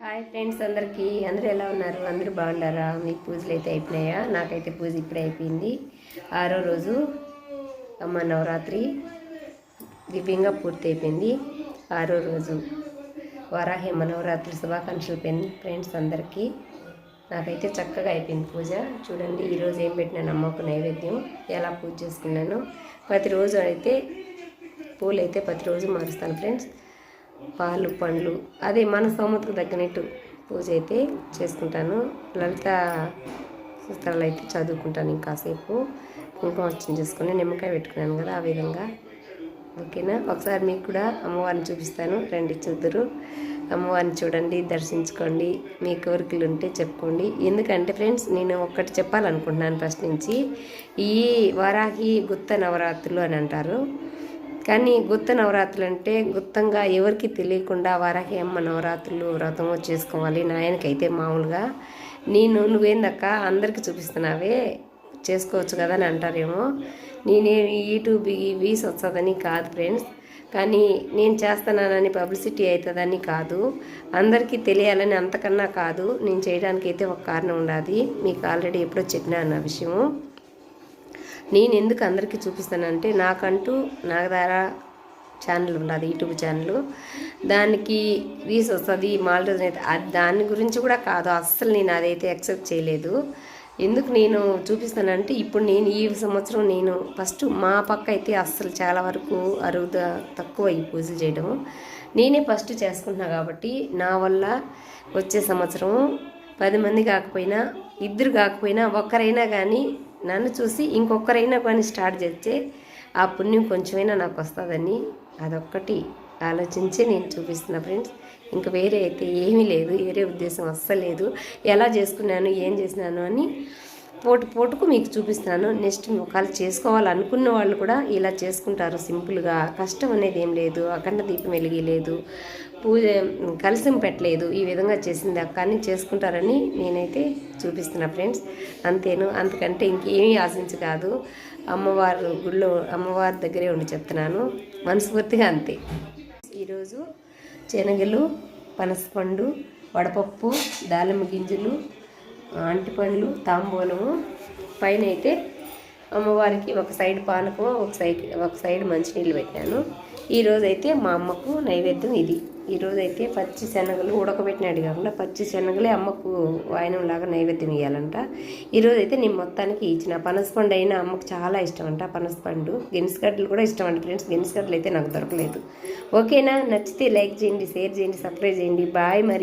Hi friends, అందరూ ఎలా ఉన్నారు? అందరూ బాగున్నారా? మీకు పూజలు అయితే అయిపోయినాయా? నాకైతే పూజ ఇప్పుడే అయిపోయింది. 6వ రోజు అమ్మ నవరాత్రి దివ్యంగా పూర్తి అయిపోయింది. 6వ రోజు వరాహి అమ్మ నవరాత్రి శుభాకాంక్షలు ఫ్రెండ్స్ అందరికీ. నాకైతే చక్కగా అయిపోయింది పూజ. చూడండి, ఈరోజు ఏం పెట్టినాను అమ్మకు నైవేద్యం, ఎలా పూజ చేసుకున్నాను. ప్రతిరోజు అయితే పూలు అయితే ప్రతిరోజు మారుస్తాను ఫ్రెండ్స్. పాలు పండ్లు అదే మన స్తోమతకు తగ్గినట్టు పూజ అయితే చేసుకుంటాను. లలిత సూత్రాలు అయితే చదువుకుంటాను. ఇంకాసేపు కుంకుమార్చన చేసుకుని నిమ్మకాయ పెట్టుకున్నాను కదా, ఆ విధంగా. ఓకేనా? ఒకసారి మీకు కూడా అమ్మవారిని చూపిస్తాను, రండి చూద్దరు. అమ్మవారిని చూడండి, దర్శించుకోండి, మీ కోరికలు ఉంటే చెప్పుకోండి. ఎందుకంటే ఫ్రెండ్స్, నేను ఒక్కటి చెప్పాలనుకుంటున్నాను ఫస్ట్ నుంచి. ఈ వరాహి గుత్త నవరాత్రులు అని అంటారు, కానీ గుత్త నవరాత్రులు అంటే గుత్తంగా ఎవరికి తెలియకుండా వరాహి అమ్మ నవరాత్రులు వ్రతము చేసుకోవాలి. నాయనకైతే మామూలుగా నువ్వేందక్క అందరికీ చూపిస్తున్నావే, చేసుకోవచ్చు కదా అని అంటారేమో. నేనే యూట్యూబ్ వీస్ వస్తుందని కాదు ఫ్రెండ్స్, కానీ నేను చేస్తున్నానని పబ్లిసిటీ అవుతుందని కాదు, అందరికీ తెలియాలని అంతకన్నా కాదు. నేను చేయడానికి అయితే ఒక కారణం ఉండాలి. మీకు ఆల్రెడీ ఎప్పుడో చెప్పినాను ఆ విషయము. నేను ఎందుకు అందరికీ చూపిస్తానంటే, నాకంటూ నాగధార ఛానల్ ఉన్నది, యూట్యూబ్ ఛానల్. దానికి వీస్ వస్తుంది మాల్రోజు అయితే, దాని గురించి కూడా కాదు అస్సలు. నేను అదైతే యాక్సెప్ట్ చేయలేదు. ఎందుకు నేను చూపిస్తానంటే, ఇప్పుడు నేను ఈ సంవత్సరం నేను ఫస్ట్ మా పక్క అయితే అస్సలు చాలా వరకు తక్కువ ఈ పూజలు చేయడం. నేనే ఫస్ట్ చేసుకుంటున్నా కాబట్టి నా వల్ల వచ్చే సంవత్సరం 10 మంది కాకపోయినా, 2 కాకపోయినా, ఒక్కరైనా కానీ నన్ను చూసి ఇంకొకరైనా కానీ స్టార్ట్ చేస్తే ఆ పుణ్యం కొంచెమైనా నాకు వస్తుందని అదొక్కటి ఆలోచించి నేను చూపిస్తున్నా ఫ్రెండ్స్. ఇంకా వేరే అయితే ఏమీ లేదు, వేరే ఉద్దేశం అస్సలు లేదు. ఎలా చేసుకున్నాను, ఏం చేసినాను అని పోటుకు మీకు చూపిస్తాను. నెక్స్ట్ ఒకవేళ చేసుకోవాలనుకున్న వాళ్ళు కూడా ఇలా చేసుకుంటారు సింపుల్గా. కష్టం అనేది ఏం లేదు, అఖండ దీపం వెలిగలేదు, పూజ కలిసం పెట్టలేదు, ఈ విధంగా చేసింది కానీ చేసుకుంటారని నేనైతే చూపిస్తున్నా ఫ్రెండ్స్. అంతేను, అంతకంటే ఇంకేమీ ఆశించి కాదు. అమ్మవారు గుళ్ళో అమ్మవారి దగ్గరే ఉండి చెప్తున్నాను, మనస్ఫూర్తిగా అంతే. ఈరోజు శనగలు, పనసపండు, వడపప్పు, దానిమ్మ గింజలు, అంటిపండ్లు, తాంబూలము, పైన అయితే అమ్మవారికి ఒక సైడ్ పానకం, ఒక సైడ్ మంచినీళ్ళు పెట్టాను. ఈరోజైతే మా అమ్మకు నైవేద్యం ఇది. ఈరోజైతే పచ్చి శనగలు ఉడకబెట్టినాడు కాకుండా పచ్చి శనగలే అమ్మకు వాయనంలాగా నైవేద్యం ఇవ్వాలంట. ఈరోజైతే నేను మొత్తానికి ఇచ్చిన. పనసపండు అయినా అమ్మకు చాలా ఇష్టం అంట, పనసపండు. గెనిసిగడ్డలు కూడా ఇష్టం అంట ఫ్రెండ్స్. గెనిసిగడ్డలు అయితే నాకు దొరకలేదు. ఓకేనా? నచ్చితే లైక్ చేయండి, షేర్ చేయండి, సబ్స్క్రైబ్ చేయండి. బాయ్ మరి.